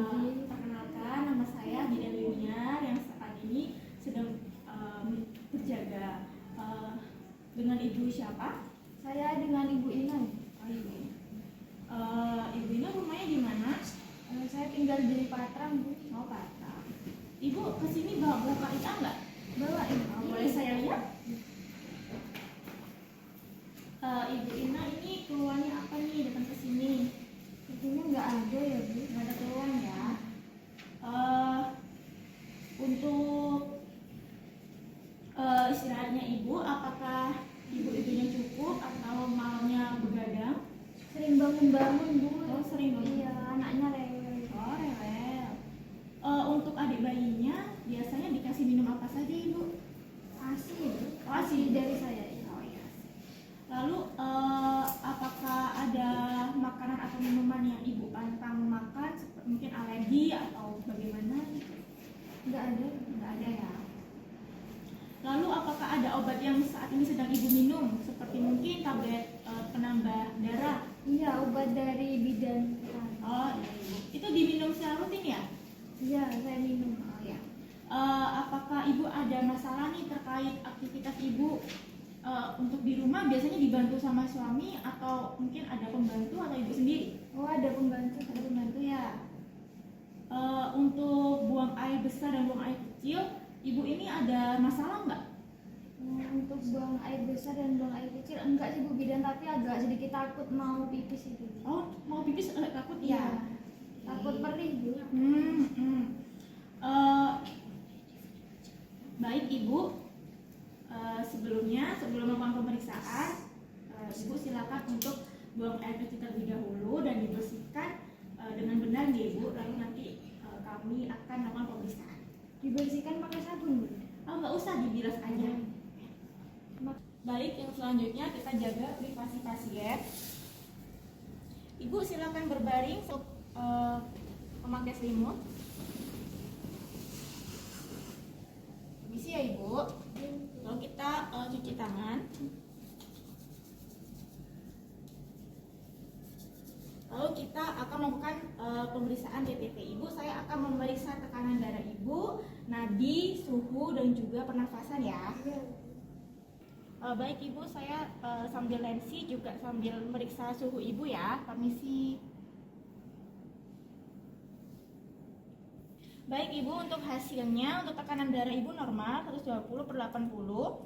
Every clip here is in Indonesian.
Perkenalkan, nama saya Dida Liniar yang saat ini sedang berjaga. Dengan ibu siapa? Saya dengan Ibu Ina. Ibu Ina. Ibu Ina rumahnya di mana? Saya tinggal di Patrang, Bu. Oh, Batam. Ibu kesini bawa karita nggak? Bawa ini. Boleh saya lihat? Ibu Ina ini keluarnya apa nih datang ke sini? Sepertinya nggak ada ya, Bu. Nggak ada keluhan ya. Untuk istirahatnya ibu, apakah ibu-ibunya cukup atau malamnya begadang? Sering bangun-bangun, Bu. Oh, sering bangun. Iya, anaknya rewel. Oh, rewel. Untuk adik bayinya biasanya dikasih minum apa saja ibu? ASI, Bu. Oh, ASI. dari saya. Ya. Oh iya. Lalu apakah ada makanan atau minuman yang ibu pantang makan, mungkin alergi atau bagaimana? Nggak ada. Nggak ada ya. Lalu apakah ada obat yang saat ini sedang ibu minum, seperti mungkin tablet penambah darah? Iya, obat dari bidan. Oh iya ibu. Itu diminum secara rutin ya? Iya, saya minum. Oh ya. Apakah ibu ada masalah nih terkait aktivitas ibu untuk di rumah? Biasanya dibantu sama suami atau mungkin ada pembantu atau ibu sendiri? Oh, ada pembantu. Ada pembantu ya. Untuk buang air besar dan buang air kecil, ibu ini ada masalah nggak? Untuk buang air besar dan buang air kecil enggak sih, Bu bidan, tapi agak sedikit takut mau pipis itu. Oh, mau pipis takut ya? Iya. Takut perih, Bu. Baik ibu, sebelum melakukan pemeriksaan, ibu silakan untuk buang air kecil terlebih dahulu dan dibersihkan dengan benar ya ibu. Lalu nanti kami akan melakukan pemeriksaan. Dibersihkan pakai sabun, Bu. Oh, nggak usah, dibilas aja. Baik, yang selanjutnya kita jaga privasi pasien. Ibu silakan berbaring untuk memakai selimut. Permisi ya ibu. Lalu kita cuci tangan. Lalu kita akan melakukan pemeriksaan DTP ibu. Saya akan memeriksa tekanan darah ibu, nadi, suhu, dan juga pernafasan ya. Baik ibu, saya sambil lensi juga sambil meriksa suhu ibu ya. Permisi. Baik ibu, untuk hasilnya untuk tekanan darah ibu normal 120/80.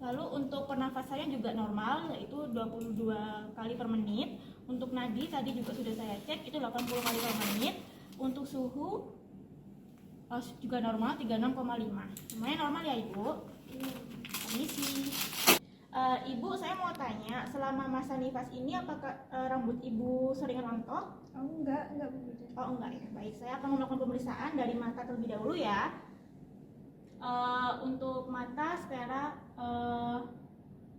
Lalu untuk pernafasannya juga normal, yaitu 22 kali per menit. Untuk nadi tadi juga sudah saya cek, itu 80 kali per menit. Untuk suhu juga normal 36,5. Semuanya normal ya ibu. Permisi. Ibu, saya mau tanya, selama masa nifas ini apakah rambut ibu sering rontok? Oh, enggak Bu. Oh enggak ya, baik. Saya akan melakukan pemeriksaan dari mata terlebih dahulu ya. Untuk mata sclera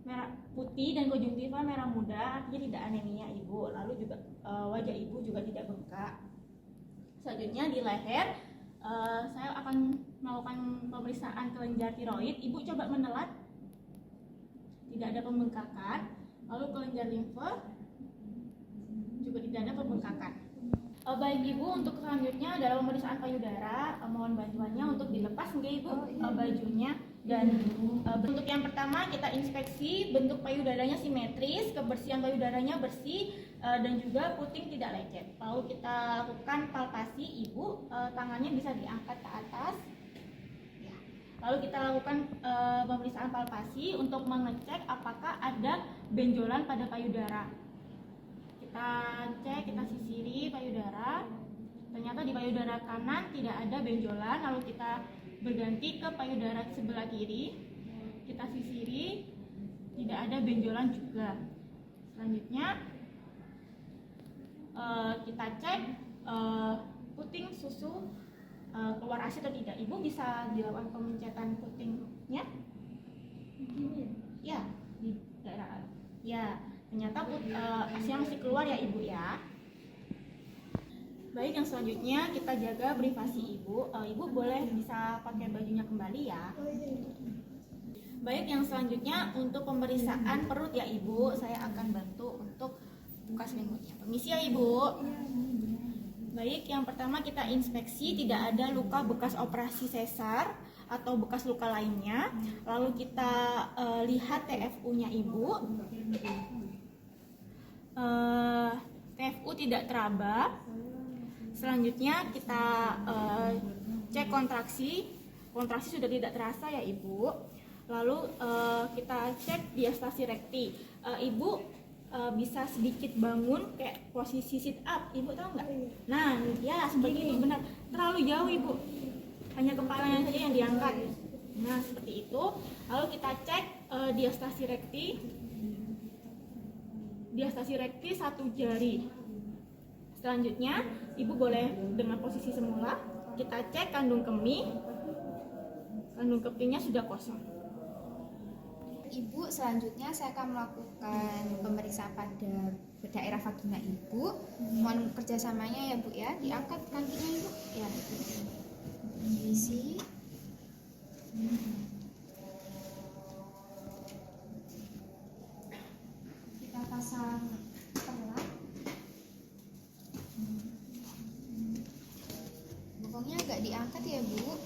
merah putih dan konjungtiva merah muda, artinya tidak anemia ibu. Lalu juga wajah ibu juga tidak bengkak. Selanjutnya di leher, saya akan melakukan pemeriksaan kelenjar tiroid. Ibu coba menelat, tidak ada pembengkakan. Lalu kelenjar limfe juga tidak ada pembengkakan. Baik ibu, untuk selanjutnya adalah pemeriksaan payudara. Mohon bantuannya untuk dilepas nggak ibu bajunya. Dan untuk yang pertama kita inspeksi bentuk payudaranya simetris, kebersihan payudaranya bersih, dan juga puting tidak lecet. Lalu kita lakukan palpasi ibu, tangannya bisa diangkat ke atas. Lalu kita lakukan pemeriksaan palpasi untuk mengecek apakah ada benjolan pada payudara. Kita cek, kita sisiri payudara. Ternyata di payudara kanan tidak ada benjolan. Lalu kita berganti ke payudara sebelah kiri. Kita sisiri, tidak ada benjolan juga. Selanjutnya kita cek puting susu keluar ASI atau tidak. Ibu bisa dilakukan pemencatan putingnya? Ya, di daerah. Ya, ternyata ASI masih keluar ya ibu ya. Baik, yang selanjutnya kita jaga privasi ibu. Ibu boleh bisa pakai bajunya kembali ya. Baik, yang selanjutnya untuk pemeriksaan perut ya ibu, saya akan bantu untuk buka selimutnya. Permisi ya ibu. Baik, yang pertama kita inspeksi tidak ada luka bekas operasi sesar atau bekas luka lainnya. Lalu kita lihat TFU-nya ibu. TFU tidak teraba. Selanjutnya kita cek kontraksi. Kontraksi sudah tidak terasa ya ibu. Lalu kita cek diastasi rekti. Ibu bisa sedikit bangun kayak posisi sit up, ibu tahu nggak? Nah ya seperti itu, benar, terlalu jauh ibu, hanya kepalanya saja yang diangkat. Nah seperti itu. Lalu kita cek diastasi rekti 1 jari. Selanjutnya ibu boleh dengan posisi semula. Kita cek kandung kemih nya sudah kosong. Ibu, selanjutnya saya akan melakukan pemeriksaan pada daerah vagina ibu. Mohon kerjasamanya ya bu ya. Diangkat kakinya ibu ya. Isi. Kita pasang pelat. Bokongnya agak diangkat ya bu.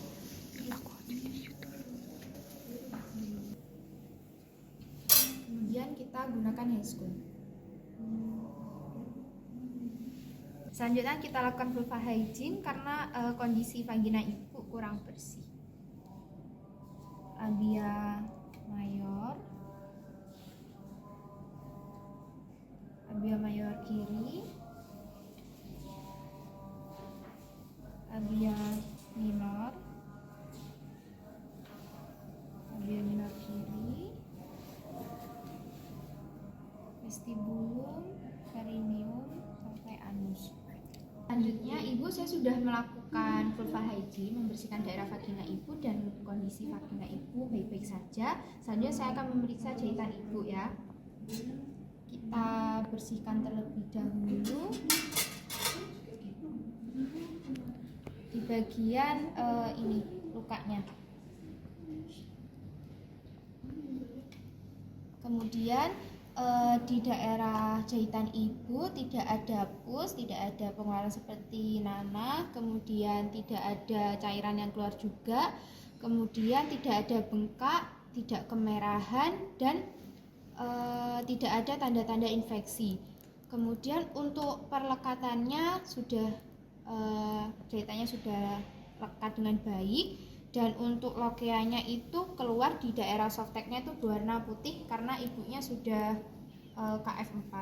Kemudian kita gunakan handscoon. Selanjutnya kita lakukan vulva hygiene karena kondisi vagina ibu kurang bersih. Labia mayor kiri, labia minor kiri, vestibulum, perineum, sampai anus. Selanjutnya ibu, saya sudah melakukan vulva hygiene, membersihkan daerah vagina ibu dan kondisi vagina ibu baik-baik saja. Selanjutnya saya akan memeriksa jahitan ibu ya. Kita bersihkan terlebih dahulu di bagian ini lukanya. Kemudian di daerah jahitan ibu tidak ada pus, tidak ada pengeluaran seperti nanah, kemudian tidak ada cairan yang keluar juga, kemudian tidak ada bengkak, tidak kemerahan, dan tidak ada tanda-tanda infeksi. Kemudian untuk perlekatannya sudah jahitannya sudah lekat dengan baik. Dan untuk lokeanya itu keluar di daerah softteknya itu berwarna putih karena ibunya sudah KF4.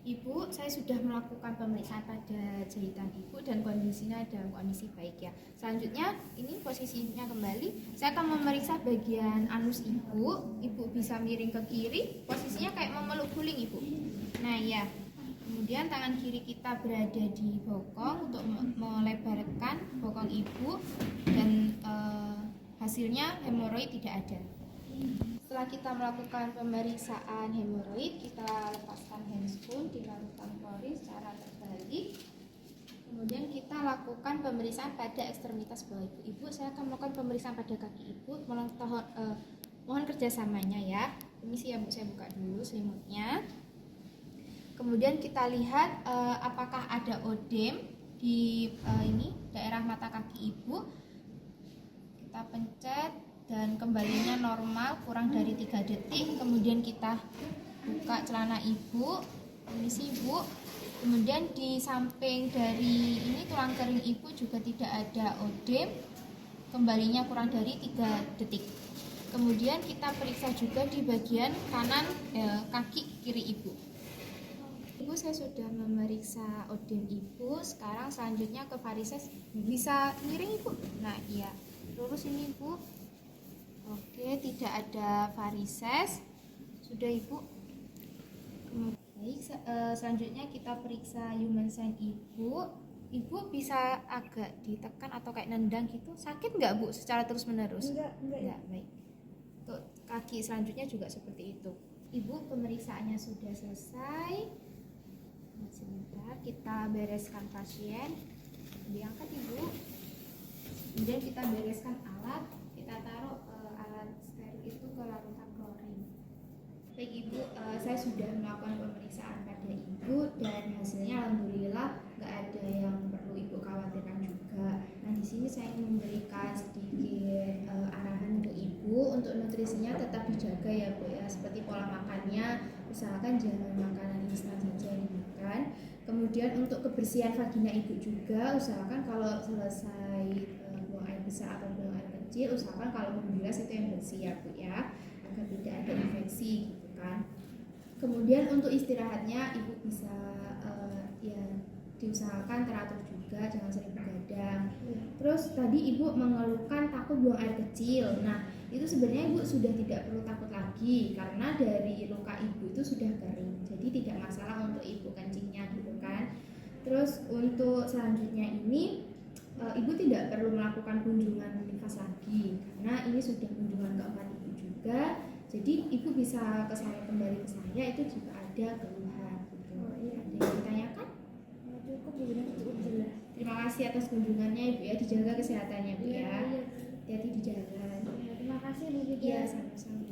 Ibu, saya sudah melakukan pemeriksaan pada jahitan ibu dan kondisinya dalam kondisi baik ya. Selanjutnya ini posisinya kembali. Saya akan memeriksa bagian anus ibu. Ibu bisa miring ke kiri, posisinya kayak memeluk guling ibu. Nah ya. Kemudian tangan kiri kita berada di bokong untuk melebarkan bokong ibu dan hasilnya hemoroid tidak ada. Setelah kita melakukan pemeriksaan hemoroid, kita lepaskan handscoon di larutan klori secara terbalik. Kemudian kita lakukan pemeriksaan pada ekstremitas bawah ibu. Ibu, saya akan melakukan pemeriksaan pada kaki ibu. Mohon kerjasamanya ya. Permisi ya bu, saya buka dulu selimutnya. Kemudian kita lihat apakah ada odem di ini daerah mata kaki ibu. Kita pencet dan kembalinya normal kurang dari 3 detik. Kemudian kita buka celana ibu. Permisi ibu. Kemudian di samping dari ini tulang kering ibu juga tidak ada odem. Kembalinya kurang dari 3 detik. Kemudian kita periksa juga di bagian kanan kaki kiri ibu. Ibu, saya sudah memeriksa odem ibu. Sekarang selanjutnya ke varises. Bisa miring ibu? Nah iya, lurus ini ibu. Oke, tidak ada varises. Sudah ibu. Baik, selanjutnya kita periksa human sign ibu. Ibu bisa agak ditekan atau kayak nendang gitu. Sakit nggak bu secara terus menerus? Enggak. Baik. Untuk kaki selanjutnya juga seperti itu. Ibu, pemeriksaannya sudah selesai. Sebentar, kita bereskan pasien. Diangkat ibu. Kemudian kita bereskan alat. Kita taruh alat steril itu ke larutan klorin. Baik ibu, saya sudah melakukan pemeriksaan pada ibu dan hasilnya alhamdulillah nggak ada yang sini saya ingin memberikan sedikit arahan untuk ibu untuk nutrisinya tetap dijaga ya Bu ya, seperti pola makannya usahakan jangan makanan instan saja yang dimakan. Kemudian untuk kebersihan vagina ibu juga usahakan kalau selesai buang air besar atau buang air kecil usahakan kalau membilas itu yang bersih ya Bu ya, agar tidak ada infeksi gitu kan. Kemudian untuk istirahatnya ibu bisa ya diusahakan teratur juga, jangan sering begadang. Terus tadi ibu mengeluhkan takut buang air kecil. Nah itu sebenarnya ibu sudah tidak perlu takut lagi karena dari luka ibu itu sudah kering, jadi tidak masalah untuk ibu kencingnya gitu kan. Terus untuk selanjutnya ini ibu tidak perlu melakukan kunjungan nifas lagi karena ini sudah kunjungan keempat ibu juga. Jadi ibu bisa ke saya kembali ke saya itu jika ada keluhan gitu. Ada yang ditanyakan? Cukup jelas. Terima kasih atas kunjungannya ibu ya, dijaga kesehatannya bu ya. Iya. Hati-hati di jalan. Terima kasih Bu Vida. Iya sama-sama.